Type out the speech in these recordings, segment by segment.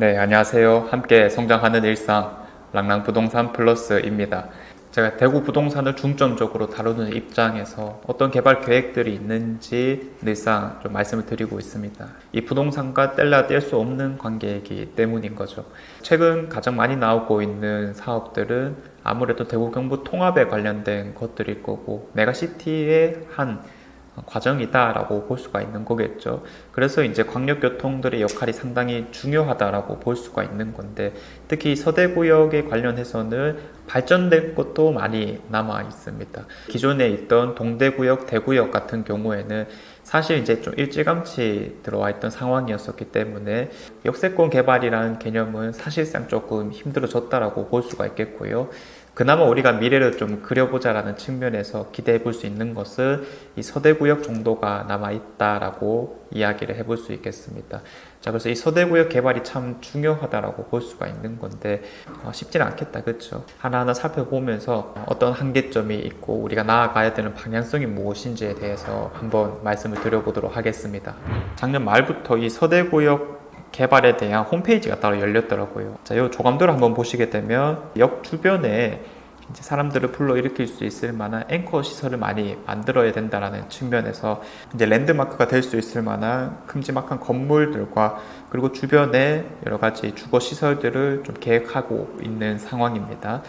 네, 안녕하세요. 함께 성장하는 일상 랑랑부동산 플러스입니다. 제가 대구 부동산을 중점적으로 다루는 입장에서 어떤 개발 계획들이 있는지 늘상 좀 말씀을 드리고 있습니다. 이 부동산과 뗄래야 뗄 수 없는 관계이기 때문인 거죠. 최근 가장 많이 나오고 있는 사업들은 아무래도 대구 경부 통합에 관련된 것들일 거고 메가시티의 한 과정이다라고 볼 수가 있는 거겠죠. 그래서 이제 광역교통들의 역할이 상당히 중요하다라고 볼 수가 있는 건데, 특히 서대구역에 관련해서는 발전된 것도 많이 남아 있습니다. 기존에 있던 동대구역, 대구역 같은 경우에는 사실 이제 좀 일찌감치 들어와 있던 상황이었었기 때문에 역세권 개발이라는 개념은 사실상 조금 힘들어졌다라고 볼 수가 있겠고요. 그나마 우리가 미래를 좀 그려보자라는 측면에서 기대해 볼 수 있는 것은 이 서대구역 정도가 남아있다라고 이야기를 해볼 수 있겠습니다. 자, 그래서 이 서대구역 개발이 참 중요하다라고 볼 수가 있는 건데, 쉽지는 않겠다, 그렇죠? 하나하나 살펴보면서 어떤 한계점이 있고 우리가 나아가야 되는 방향성이 무엇인지에 대해서 한번 말씀을 드려보도록 하겠습니다. 작년 말부터 이 서대구역 개발에 대한 홈페이지가 따로 열렸더라고요. 자, 이 조감도를 한번 보시게 되면 역 주변에 이제 사람들을 불러일으킬 수 있을 만한 앵커 시설을 많이 만들어야 된다라는 측면에서 이제 랜드마크가 될 수 있을 만한 큼지막한 건물들과 그리고 주변에 여러 가지 주거 시설들을 좀 계획하고 있는 상황입니다.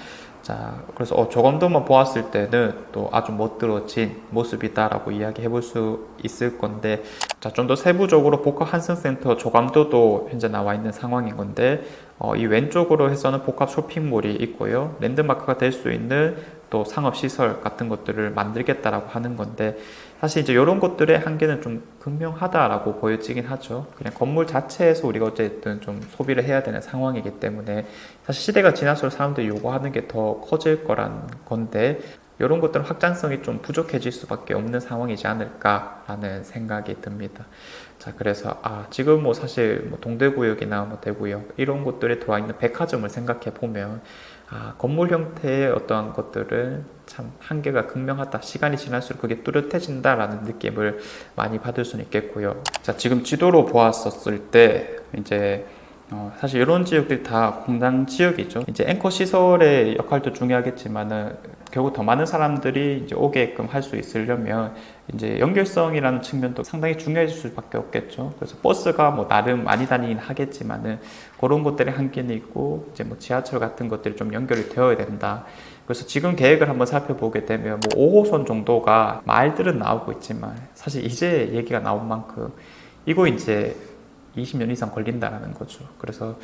자, 그래서 조감도만 보았을 때는 또 아주 멋들어진 모습이다라고 이야기해 볼 수 있을 건데, 자, 좀 더 세부적으로 복합 한성센터 조감도도 현재 나와 있는 상황인 건데, 이 왼쪽으로 해서는 복합 쇼핑몰이 있고요. 랜드마크가 될 수 있는 또 상업시설 같은 것들을 만들겠다라고 하는 건데, 사실 이제 이런 것들의 한계는 좀 극명하다라고 보여지긴 하죠. 그냥 건물 자체에서 우리가 어쨌든 좀 소비를 해야 되는 상황이기 때문에 사실 시대가 지날수록 사람들이 요구하는 게 더 커질 거란 건데, 이런 것들은 확장성이 좀 부족해질 수밖에 없는 상황이지 않을까라는 생각이 듭니다. 자, 그래서 지금 뭐 사실 뭐 동대구역이나 뭐 대구역 이런 곳들에 들어와 있는 백화점을 생각해 보면 건물 형태의 어떠한 것들은 참 한계가 극명하다. 시간이 지날수록 그게 뚜렷해진다라는 느낌을 많이 받을 수는 있겠고요. 자, 지금 지도로 보았었을 때 이제 사실 이런 지역들이 다 공당 지역이죠. 이제 앵커 시설의 역할도 중요하겠지만은 결국 더 많은 사람들이 이제 오게끔 할 수 있으려면 이제 연결성이라는 측면도 상당히 중요해질 수밖에 없겠죠. 그래서 버스가 뭐 나름 많이 다니긴 하겠지만은 그런 것들의 한계는 있고, 이제 뭐 지하철 같은 것들이 좀 연결이 되어야 된다. 그래서 지금 계획을 한번 살펴보게 되면 뭐 5호선 정도가 말들은 나오고 있지만 사실 이제 얘기가 나온 만큼 이거 이제 20년 이상 걸린다라는 거죠. 그래서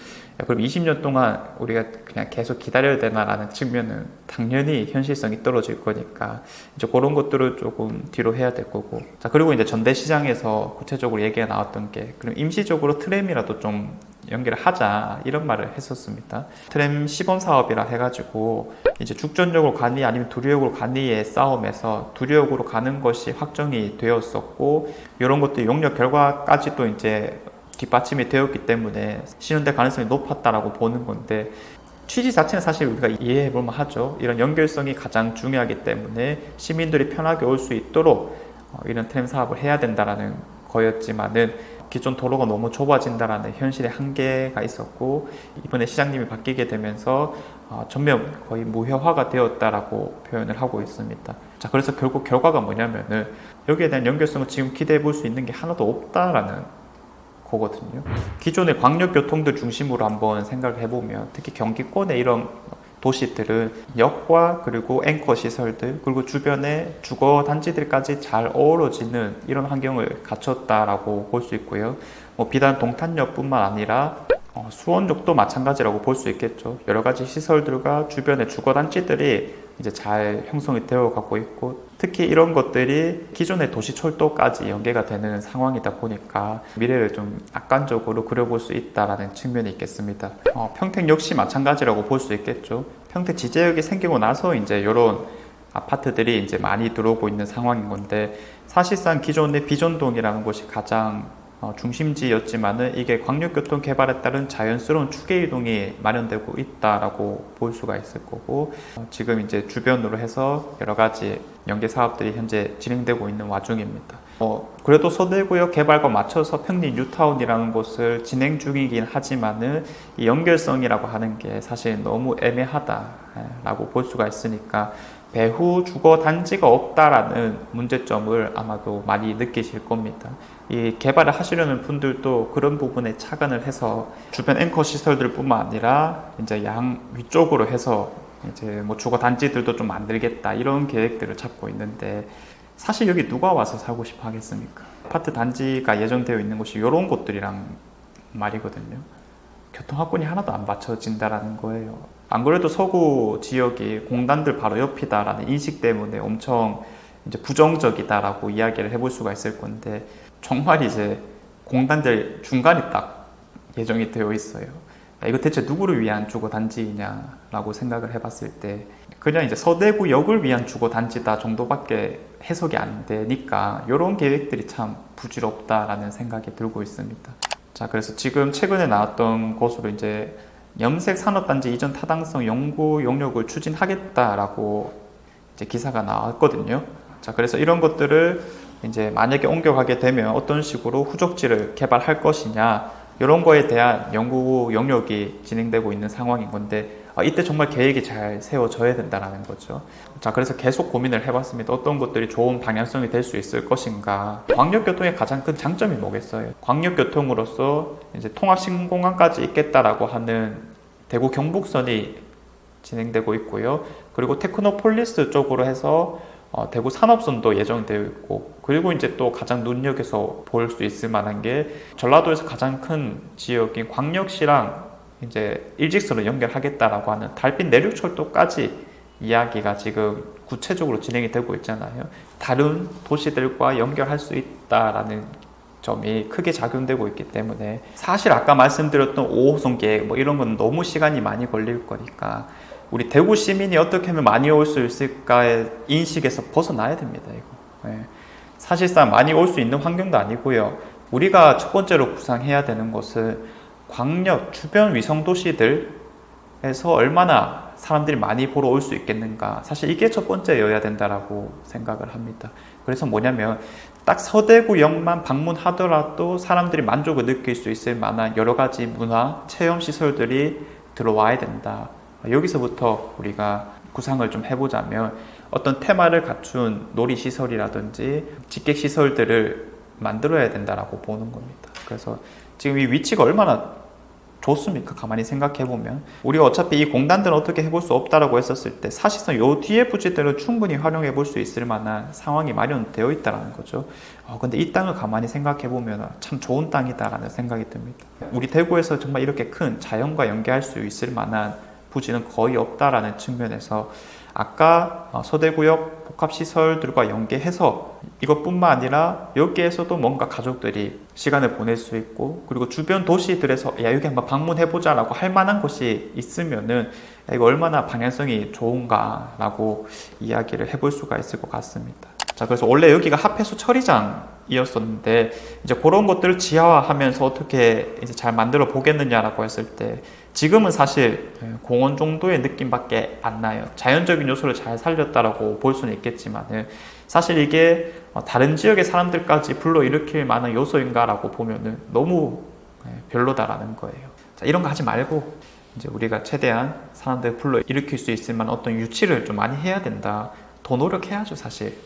그럼 20년 동안 우리가 그냥 계속 기다려야 되나라는 측면은 당연히 현실성이 떨어질 거니까 이제 그런 것들을 조금 뒤로 해야 될 거고. 자, 그리고 이제 전대시장에서 구체적으로 얘기가 나왔던 게, 그럼 임시적으로 트램이라도 좀 연결을 하자 이런 말을 했었습니다. 트램 시범 사업이라 해가지고 이제 죽전역으로 가니 아니면 두류역으로 가니의 싸움에서 두류역으로 가는 것이 확정이 되었었고, 이런 것도 용역 결과까지도 이제 뒷받침이 되었기 때문에 실현될 가능성이 높았다라고 보는 건데, 취지 자체는 사실 우리가 이해해 볼만 하죠. 이런 연결성이 가장 중요하기 때문에 시민들이 편하게 올 수 있도록 이런 트램 사업을 해야 된다라는 거였지만은 기존 도로가 너무 좁아진다라는 현실의 한계가 있었고, 이번에 시장님이 바뀌게 되면서 전면 거의 무효화가 되었다라고 표현을 하고 있습니다. 자, 그래서 결국 결과가 뭐냐면은 여기에 대한 연결성을 지금 기대해 볼 수 있는 게 하나도 없다라는 거거든요. 기존의 광역교통들 중심으로 한번 생각을 해보면, 특히 경기권의 이런 도시들은 역과 그리고 앵커 시설들 그리고 주변의 주거 단지들까지 잘 어우러지는 이런 환경을 갖췄다라고 볼 수 있고요. 뭐 비단 동탄역뿐만 아니라 수원역도 마찬가지라고 볼 수 있겠죠. 여러 가지 시설들과 주변의 주거 단지들이 이제 잘 형성이 되어 가고 있고, 특히 이런 것들이 기존의 도시철도까지 연계가 되는 상황이다 보니까 미래를 좀 낙관적으로 그려볼 수 있다는 측면이 있겠습니다. 평택 역시 마찬가지라고 볼 수 있겠죠. 평택 지제역이 생기고 나서 이제 이런 아파트들이 이제 많이 들어오고 있는 상황인 건데, 사실상 기존의 비전동이라는 곳이 가장 중심지였지만은 이게 광역교통 개발에 따른 자연스러운 추계 이동이 마련되고 있다라고 볼 수가 있을 거고, 지금 이제 주변으로 해서 여러 가지 연계 사업들이 현재 진행되고 있는 와중입니다. 그래도 서대구역 개발과 맞춰서 평리 뉴타운이라는 곳을 진행 중이긴 하지만은 이 연결성이라고 하는 게 사실 너무 애매하다라고 볼 수가 있으니까 배후 주거 단지가 없다라는 문제점을 아마도 많이 느끼실 겁니다. 이 개발을 하시려는 분들도 그런 부분에 착안을 해서 주변 앵커 시설들뿐만 아니라 이제 양 위쪽으로 해서 이제 뭐 주거 단지들도 좀 만들겠다 이런 계획들을 잡고 있는데 사실 여기 누가 와서 살고 싶어 하겠습니까? 아파트 단지가 예정되어 있는 곳이 이런 곳들이랑 말이거든요. 교통합권이 하나도 안 받쳐진다라는 거예요. 안 그래도 서구 지역이 공단들 바로 옆이다라는 인식 때문에 엄청 이제 부정적이다라고 이야기를 해볼 수가 있을 건데 정말 이제 공단들 중간에 딱 예정이 되어 있어요. 이거 대체 누구를 위한 주거 단지냐라고 생각을 해봤을 때 그냥 이제 서대구역을 위한 주거 단지다 정도밖에 해석이 안 되니까 이런 계획들이 참 부질없다라는 생각이 들고 있습니다. 자, 그래서 지금 최근에 나왔던 것으로 이제 염색 산업단지 이전 타당성 연구 용역을 추진하겠다라고 이제 기사가 나왔거든요. 자, 그래서 이런 것들을 이제 만약에 옮겨가게 되면 어떤 식으로 후적지를 개발할 것이냐 이런 거에 대한 연구 영역이 진행되고 있는 상황인 건데 이때 정말 계획이 잘 세워져야 된다는 거죠. 자, 그래서 계속 고민을 해봤습니다. 어떤 것들이 좋은 방향성이 될 수 있을 것인가. 광역교통의 가장 큰 장점이 뭐겠어요? 광역교통으로서 이제 통합신공항까지 있겠다라고 하는 대구 경북선이 진행되고 있고요. 그리고 테크노폴리스 쪽으로 해서 대구 산업선도 예정되어 있고, 그리고 이제 또 가장 눈여겨서 볼 수 있을 만한 게 전라도에서 가장 큰 지역인 광역시랑 이제 일직선을 연결하겠다라고 하는 달빛 내륙철도까지 이야기가 지금 구체적으로 진행이 되고 있잖아요. 다른 도시들과 연결할 수 있다라는 점이 크게 작용되고 있기 때문에 사실 아까 말씀드렸던 5호선 계획 뭐 이런 건 너무 시간이 많이 걸릴 거니까 우리 대구 시민이 어떻게 하면 많이 올 수 있을까의 인식에서 벗어나야 됩니다. 이거. 네. 사실상 많이 올 수 있는 환경도 아니고요. 우리가 첫 번째로 구상해야 되는 것은 광역 주변 위성 도시들에서 얼마나 사람들이 많이 보러 올 수 있겠는가. 사실 이게 첫 번째여야 된다라고 생각을 합니다. 그래서 뭐냐면 딱 서대구역만 방문하더라도 사람들이 만족을 느낄 수 있을 만한 여러 가지 문화, 체험 시설들이 들어와야 된다. 여기서부터 우리가 구상을 좀 해보자면 어떤 테마를 갖춘 놀이시설이라든지 직객시설들을 만들어야 된다라고 보는 겁니다. 그래서 지금 이 위치가 얼마나 좋습니까? 가만히 생각해보면 우리가 어차피 이 공단들은 어떻게 해볼 수 없다라고 했었을 때 사실상 요 뒤에 부지들은 충분히 활용해 볼 수 있을 만한 상황이 마련되어 있다는 거죠. 근데 이 땅을 가만히 생각해보면 참 좋은 땅이다라는 생각이 듭니다. 우리 대구에서 정말 이렇게 큰 자연과 연계할 수 있을 만한 부지는 거의 없다라는 측면에서 아까 서대구역 복합시설들과 연계해서 이것뿐만 아니라 여기에서도 뭔가 가족들이 시간을 보낼 수 있고 그리고 주변 도시들에서 야 여기 한번 방문해보자 라고 할 만한 곳이 있으면은 야, 이거 얼마나 방향성이 좋은가 라고 이야기를 해볼 수가 있을 것 같습니다. 자, 그래서 원래 여기가 합해수 처리장이었었는데 이제 그런 것들을 지하화하면서 어떻게 이제 잘 만들어 보겠느냐라고 했을 때 지금은 사실 공원 정도의 느낌밖에 안 나요. 자연적인 요소를 잘 살렸다라고 볼 수는 있겠지만 사실 이게 다른 지역의 사람들까지 불러일으킬 만한 요소인가라고 보면은 너무 별로다라는 거예요. 자, 이런 거 하지 말고 이제 우리가 최대한 사람들 불러일으킬 수 있을 만한 어떤 유치를 좀 많이 해야 된다. 더 노력해야죠, 사실.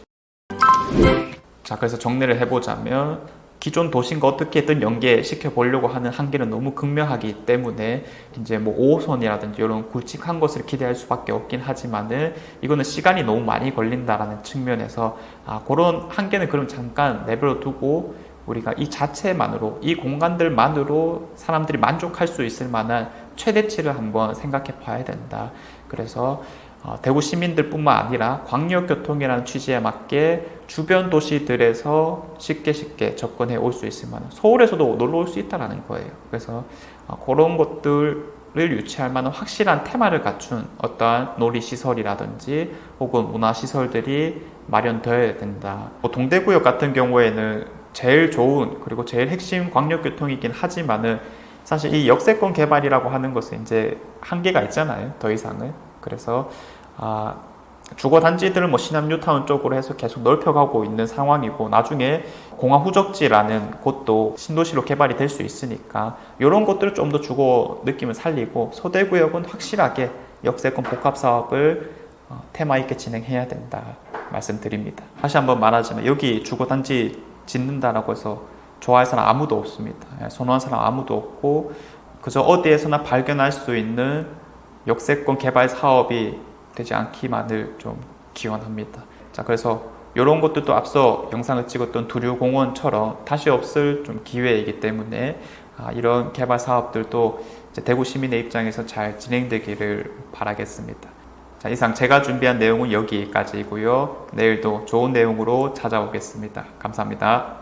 자, 그래서 정리를 해보자면 기존 도심과 어떻게든 연계시켜 보려고 하는 한계는 너무 극명하기 때문에 이제 뭐 5호선이라든지 이런 굵직한 것을 기대할 수밖에 없긴 하지만은 이거는 시간이 너무 많이 걸린다라는 측면에서 그런 한계는 그럼 잠깐 내버려 두고 우리가 이 자체만으로 이 공간들만으로 사람들이 만족할 수 있을 만한 최대치를 한번 생각해 봐야 된다. 그래서 대구 시민들뿐만 아니라 광역교통이라는 취지에 맞게 주변 도시들에서 쉽게 접근해 올 수 있을 만한 서울에서도 놀러 올 수 있다는 거예요. 그래서 그런 것들을 유치할 만한 확실한 테마를 갖춘 어떠한 놀이시설이라든지 혹은 문화시설들이 마련되어야 된다. 동대구역 같은 경우에는 제일 좋은 그리고 제일 핵심 광역교통이긴 하지만은 사실 이 역세권 개발이라고 하는 것은 이제 한계가 있잖아요. 더 이상은. 그래서 주거 단지들을 뭐 신암 뉴타운 쪽으로 해서 계속 넓혀가고 있는 상황이고, 나중에 공항 후적지라는 곳도 신도시로 개발이 될 수 있으니까 이런 것들을 좀 더 주거 느낌을 살리고, 소대구역은 확실하게 역세권 복합 사업을 테마 있게 진행해야 된다 말씀드립니다. 다시 한번 말하자면 여기 주거 단지 짓는다라고 해서 좋아할 사람 아무도 없습니다. 선호한 사람 아무도 없고, 그저 어디에서나 발견할 수 있는 역세권 개발 사업이 되지 않기만을 좀 기원합니다. 자, 그래서 이런 것들도 앞서 영상을 찍었던 두류공원처럼 다시 없을 좀 기회이기 때문에 이런 개발 사업들도 이제 대구 시민의 입장에서 잘 진행되기를 바라겠습니다. 자, 이상 제가 준비한 내용은 여기까지이고요. 내일도 좋은 내용으로 찾아오겠습니다. 감사합니다.